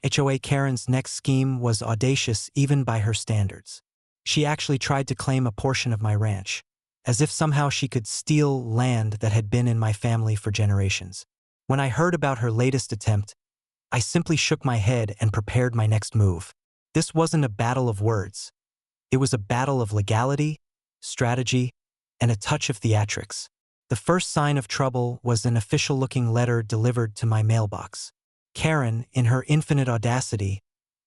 HOA Karen's next scheme was audacious even by her standards. She actually tried to claim a portion of my ranch, as if somehow she could steal land that had been in my family for generations. When I heard about her latest attempt, I simply shook my head and prepared my next move. This wasn't a battle of words. It was a battle of legality, strategy, and a touch of theatrics. The first sign of trouble was an official-looking letter delivered to my mailbox. Karen, in her infinite audacity,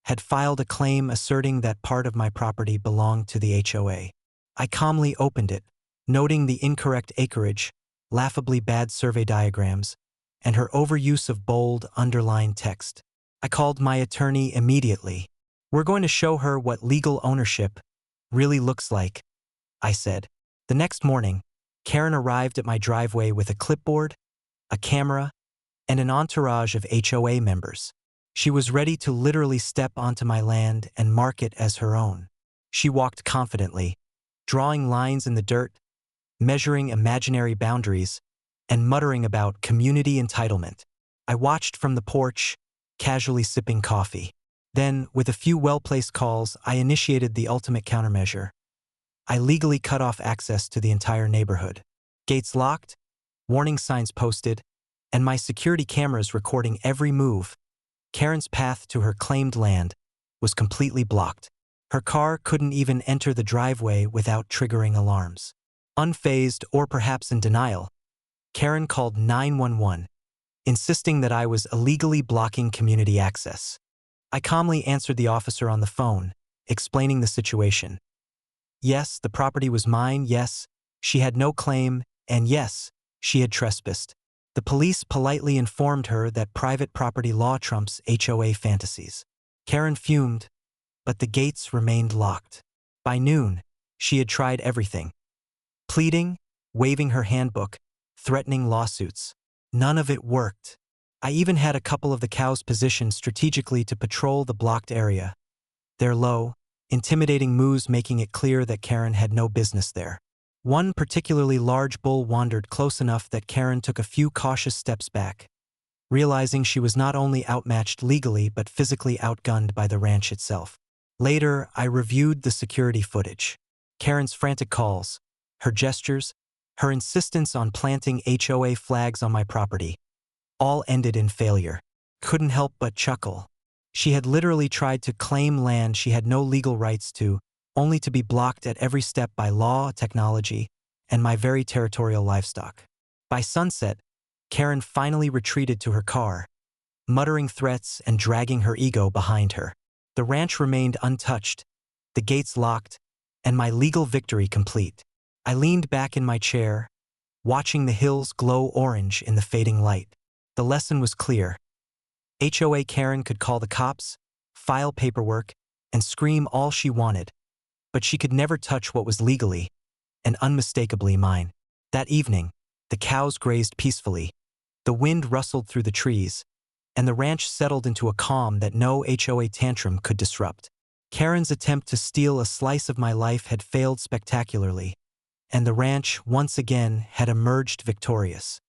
had filed a claim asserting that part of my property belonged to the HOA. I calmly opened it, noting the incorrect acreage, laughably bad survey diagrams, and her overuse of bold, underlined text. I called my attorney immediately. "We're going to show her what legal ownership really looks like," I said. The next morning, Karen arrived at my driveway with a clipboard, a camera, and an entourage of HOA members. She was ready to literally step onto my land and mark it as her own. She walked confidently, drawing lines in the dirt, measuring imaginary boundaries, and muttering about community entitlement. I watched from the porch, casually sipping coffee. Then, with a few well-placed calls, I initiated the ultimate countermeasure. I legally cut off access to the entire neighborhood. Gates locked, warning signs posted, and my security cameras recording every move. Karen's path to her claimed land was completely blocked. Her car couldn't even enter the driveway without triggering alarms. Unfazed, or perhaps in denial, Karen called 911, insisting that I was illegally blocking community access. I calmly answered the officer on the phone, explaining the situation. Yes, the property was mine, yes, she had no claim, and yes, she had trespassed. The police politely informed her that private property law trumps HOA fantasies. Karen fumed, but the gates remained locked. By noon, she had tried everything. Pleading, waving her handbook, threatening lawsuits. None of it worked. I even had a couple of the cows positioned strategically to patrol the blocked area. Their low, intimidating moos making it clear that Karen had no business there. One particularly large bull wandered close enough that Karen took a few cautious steps back, realizing she was not only outmatched legally but physically outgunned by the ranch itself. Later, I reviewed the security footage. Karen's frantic calls, her gestures, her insistence on planting HOA flags on my property, all ended in failure. Couldn't help but chuckle. She had literally tried to claim land she had no legal rights to, only to be blocked at every step by law, technology, and my very territorial livestock. By sunset, Karen finally retreated to her car, muttering threats and dragging her ego behind her. The ranch remained untouched, the gates locked, and my legal victory complete. I leaned back in my chair, watching the hills glow orange in the fading light. The lesson was clear. HOA Karen could call the cops, file paperwork, and scream all she wanted, but she could never touch what was legally and unmistakably mine. That evening, the cows grazed peacefully, the wind rustled through the trees, and the ranch settled into a calm that no HOA tantrum could disrupt. Karen's attempt to steal a slice of my life had failed spectacularly, and the ranch, once again, had emerged victorious.